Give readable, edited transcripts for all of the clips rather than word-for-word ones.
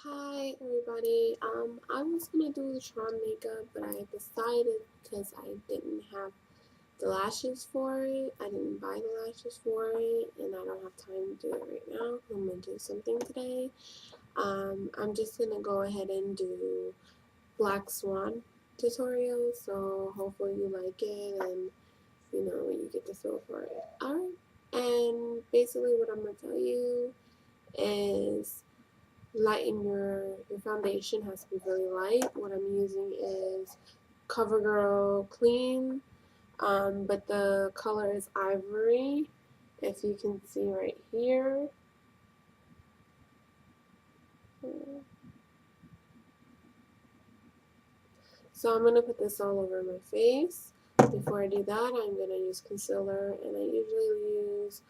Hi everybody. I was gonna do the Swan makeup, but I decided because I didn't have the lashes for it. I didn't buy the lashes for it, and I don't have time to do it right now. I'm gonna do something today. I'm just gonna go ahead and do Black Swan tutorial. So hopefully you like it, and you get the feel for it. Alright. And basically, what I'm gonna tell you is lighten your foundation has to be really light. What I'm using is CoverGirl Clean, but the color is ivory, if you can see right here. So I'm going to put this all over my face. Before I do that, I'm going to use concealer, and I usually use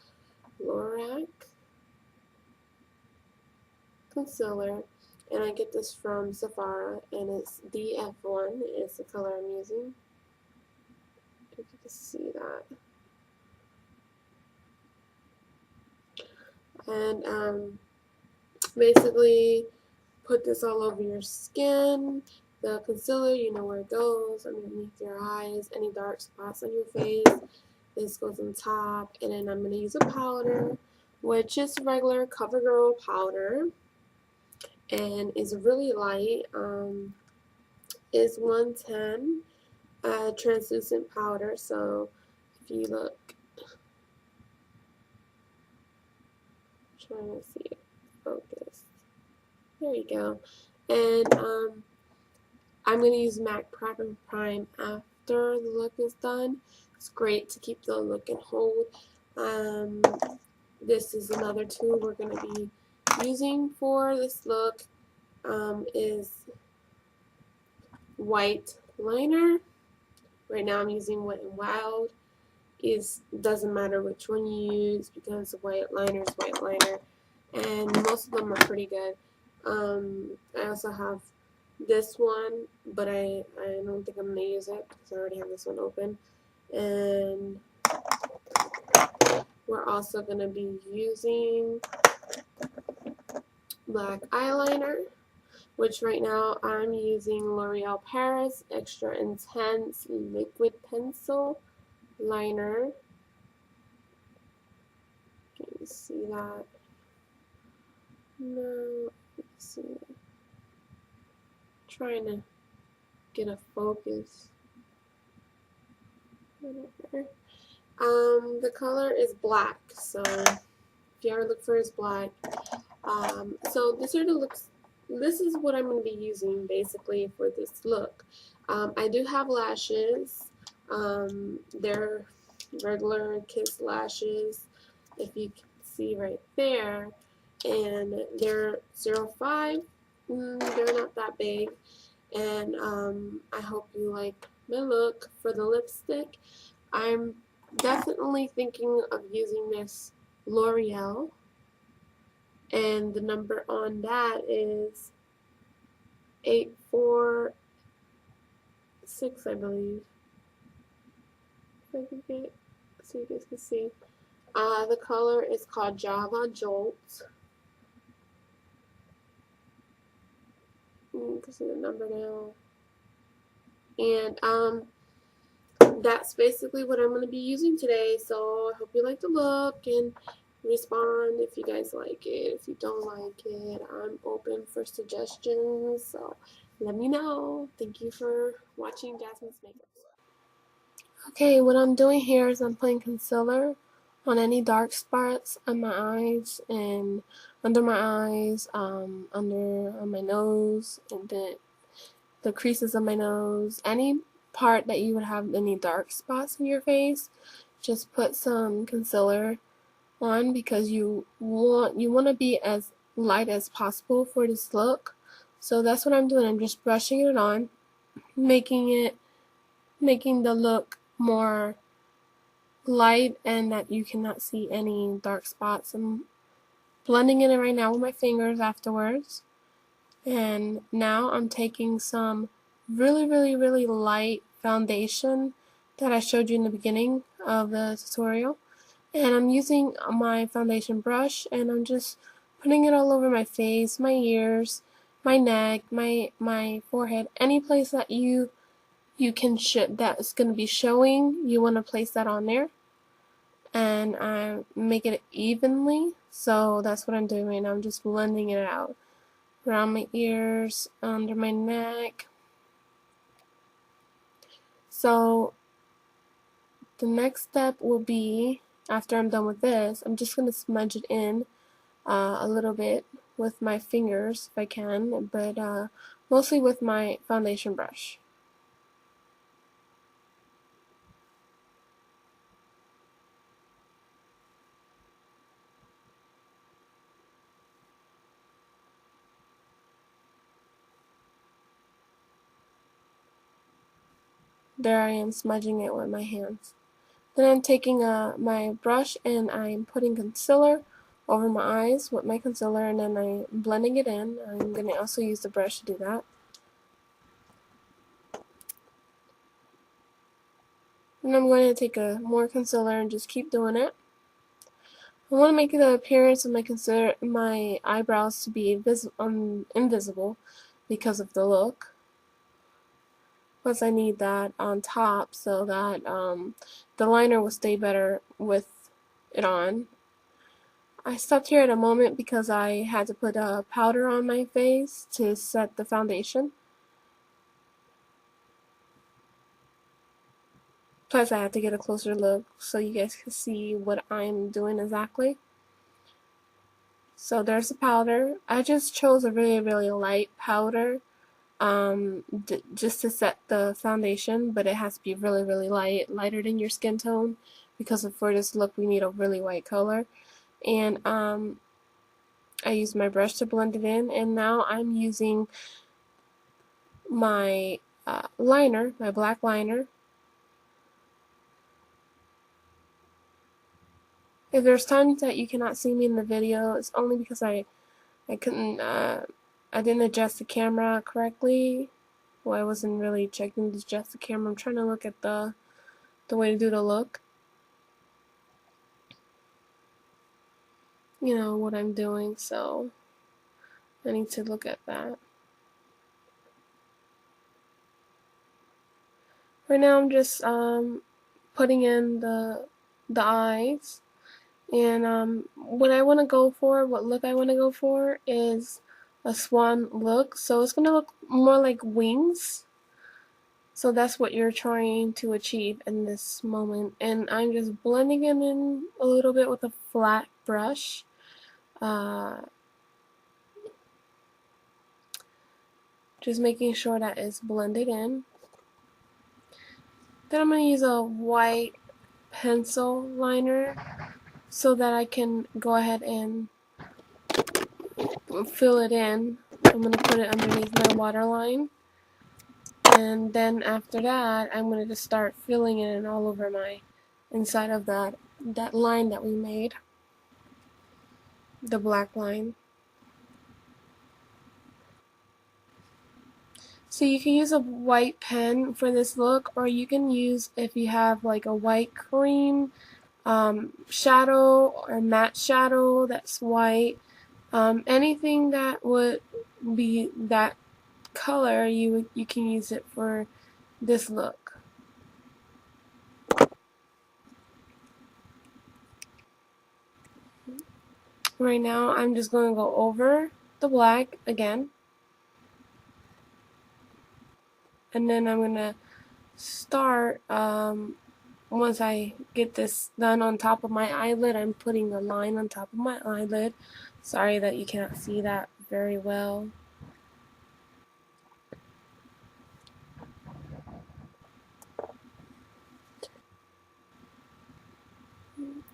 Lorac concealer, and I get this from Sephora, and it's DF1 is the color I'm using. If you can see that. And basically put this all over your skin. The concealer, you know where it goes, underneath your eyes, any dark spots on your face. This goes on top, and then I'm going to use a powder, which is regular CoverGirl powder, and is really light. Is 110 translucent powder. So if you look, trying to see it focused. There you go. And I'm going to use MAC Prep and Prime after the look is done. It's great to keep the look and hold. This is another tool we're going to be using for this look, is white liner. Right now I'm using Wet n Wild. Doesn't matter which one you use because white liner is white liner, and most of them are pretty good. I also have this one, but I don't think I'm going to use it because I already have this one open. And we're also going to be using black eyeliner, which right now I'm using L'Oreal Paris Extra Intense Liquid Pencil Liner. Can you see that? No, let's see. Trying to get a focus. Whatever. The color is black, so if you ever look for is black. So this sort of looks. This is what I'm going to be using basically for this look. I do have lashes. They're regular Kiss lashes, if you can see right there, and they're 0.5. They're not that big, and I hope you like my look. For the lipstick, I'm definitely thinking of using this L'Oreal, and the number on that is 846, I believe. If I can get so you guys can see. The color is called Java Jolt. You can see the number now. And that's basically what I'm going to be using today. So I hope you like the look and respond if you guys like it. If you don't like it, I'm open for suggestions. So let me know. Thank you for watching Jasmine's Makeup. Okay, what I'm doing here is I'm putting concealer on any dark spots on my eyes and under my eyes, under on my nose, and the creases of my nose. Any part that you would have any dark spots in your face, just put some concealer on because you want to be as light as possible for this look. So that's what I'm doing. I'm just brushing it on, making the look more light and that you cannot see any dark spots. I'm blending it in right now with my fingers afterwards. And now I'm taking some really light foundation that I showed you in the beginning of the tutorial. And I'm using my foundation brush and I'm just putting it all over my face, my ears, my neck, my forehead, any place that you can that's going to be showing, you want to place that on there, and make it evenly. So that's what I'm doing right now. I'm just blending it out around my ears, under my neck. So the next step will be, after I'm done with this, I'm just going to smudge it in a little bit with my fingers if I can, but mostly with my foundation brush. There I am smudging it with my hands. Then I'm taking my brush and I'm putting concealer over my eyes with my concealer, and then I'm blending it in. I'm going to also use the brush to do that. And I'm going to take more concealer and just keep doing it. I want to make the appearance of my eyebrows to be invisible because of the look. Plus I need that on top so that the liner will stay better with it on. I stopped here at a moment because I had to put a powder on my face to set the foundation. Plus I had to get a closer look so you guys can see what I'm doing exactly. So there's the powder. I just chose a really, really light powder just to set the foundation, but it has to be really, really light, lighter than your skin tone, because for this look we need a really white color. And I used my brush to blend it in, and now I'm using my liner, my black liner. If there's times that you cannot see me in the video, it's only because I couldn't I didn't adjust the camera correctly. Well, I wasn't really checking to adjust the camera. I'm trying to look at the way to do the look. You know what I'm doing, so I need to look at that. Right now I'm just putting in the eyes, and what I want to go for, what look I want to go for is a swan look. So it's gonna look more like wings. So that's what you're trying to achieve in this moment, and I'm just blending it in a little bit with a flat brush. Just making sure that it's blended in. Then I'm going to use a white pencil liner so that I can go ahead and fill it in. I'm going to put it underneath my waterline. And then after that, I'm going to just start filling it in all over my inside of that line that we made. The black line. So you can use a white pen for this look, or you can use, if you have like a white cream shadow or matte shadow that's white, anything that would be that color, you can use it for this look. Right now I'm just going to go over the black again, and then I'm going to start once I get this done on top of my eyelid. I'm putting a line on top of my eyelid. Sorry that you cannot see that very well.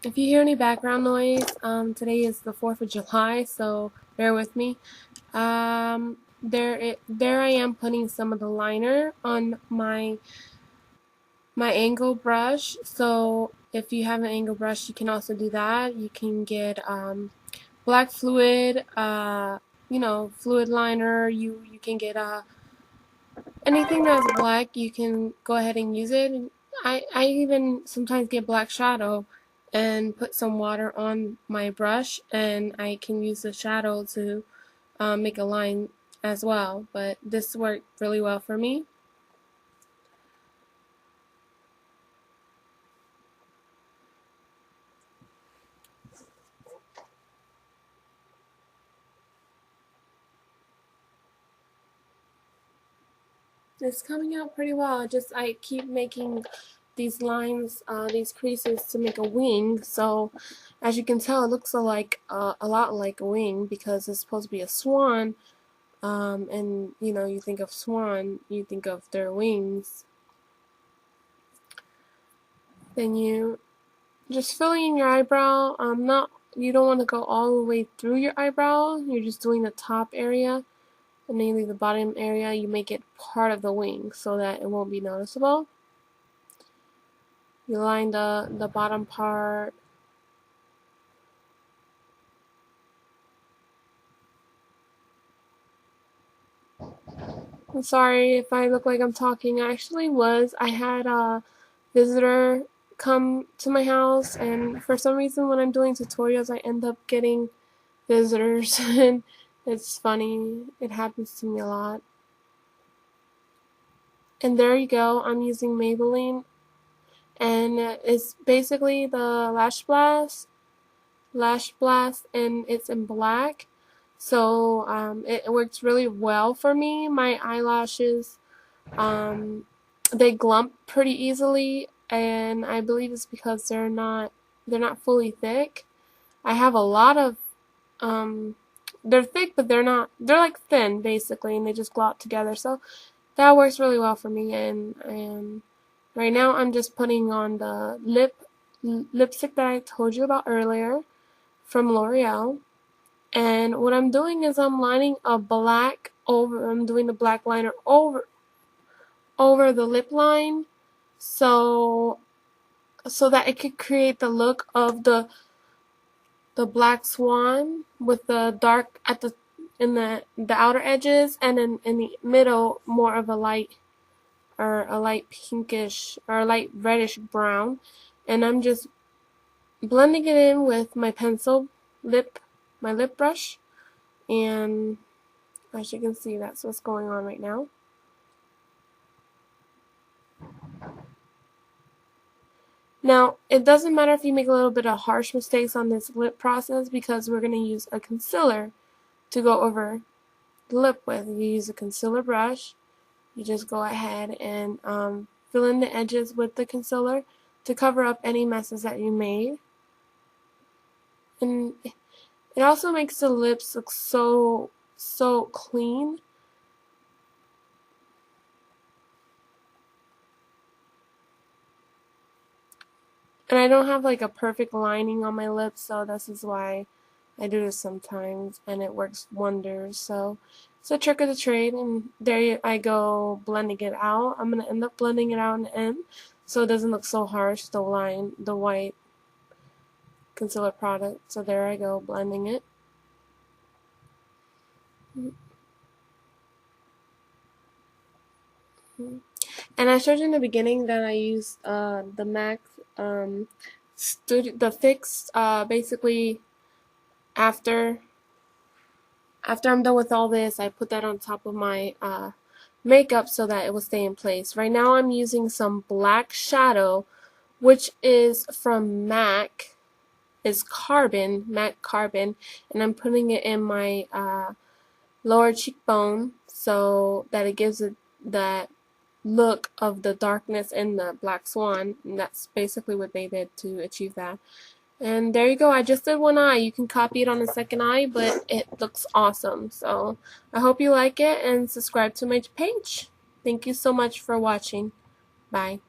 If you hear any background noise, today is the 4th of July, so bear with me. There I am putting some of the liner on my angle brush. So if you have an angle brush, you can also do that. You can get black fluid, fluid liner. You can get anything that's black. You can go ahead and use it. I even sometimes get black shadow and put some water on my brush, and I can use the shadow to make a line as well, but this worked really well for me. It's coming out pretty well. I keep making these lines, these creases to make a wing. So as you can tell, it looks a lot like a wing because it's supposed to be a swan. And you know, you think of swan, you think of their wings. Then you just filling in your eyebrow. Not You don't want to go all the way through your eyebrow. You're just doing the top area, and then you leave the bottom area. You make it part of the wing so that it won't be noticeable. You line the bottom part. I'm sorry if I look like I'm talking. I actually was. I had a visitor come to my house, and for some reason when I'm doing tutorials I end up getting visitors and it's funny. It happens to me a lot. And there you go. I'm using Maybelline, and it's basically the Lash Blast, and it's in black. So it works really well for me. My eyelashes, they glump pretty easily, and I believe it's because they're not fully thick. I have a lot of they're thick, but they're like thin basically, and they just glop together. So that works really well for me. And right now I'm just putting on the lipstick that I told you about earlier from L'Oreal. And what I'm doing is I'm lining a black over. I'm doing the black liner over the lip line, so that it could create the look of the black swan with the dark at the in the outer edges, and in the middle more of a light pinkish or a light reddish brown. And I'm just blending it in with my my lip brush, and as you can see, that's what's going on right now. Now, it doesn't matter if you make a little bit of harsh mistakes on this lip process because we're going to use a concealer to go over the lip with. You use a concealer brush. You just go ahead and fill in the edges with the concealer to cover up any messes that you made. And it also makes the lips look so clean. And I don't have like a perfect lining on my lips, so this is why I do this sometimes, and it works wonders. So it's a trick of the trade, and there I go blending it out. I'm going to end up blending it out in the end so it doesn't look so harsh, the white concealer product. So there I go blending it. And I showed you in the beginning that I used the MAC the fix basically after I'm done with all this, I put that on top of my makeup so that it will stay in place. Right now I'm using some black shadow, which is from MAC. It's MAC Carbon, and I'm putting it in my lower cheekbone so that it gives it that look of the darkness in the black swan, and that's basically what they did to achieve that. And there you go. I just did one eye. You can copy it on the second eye, but it looks awesome. So I hope you like it, and subscribe to my page. Thank you so much for watching. Bye.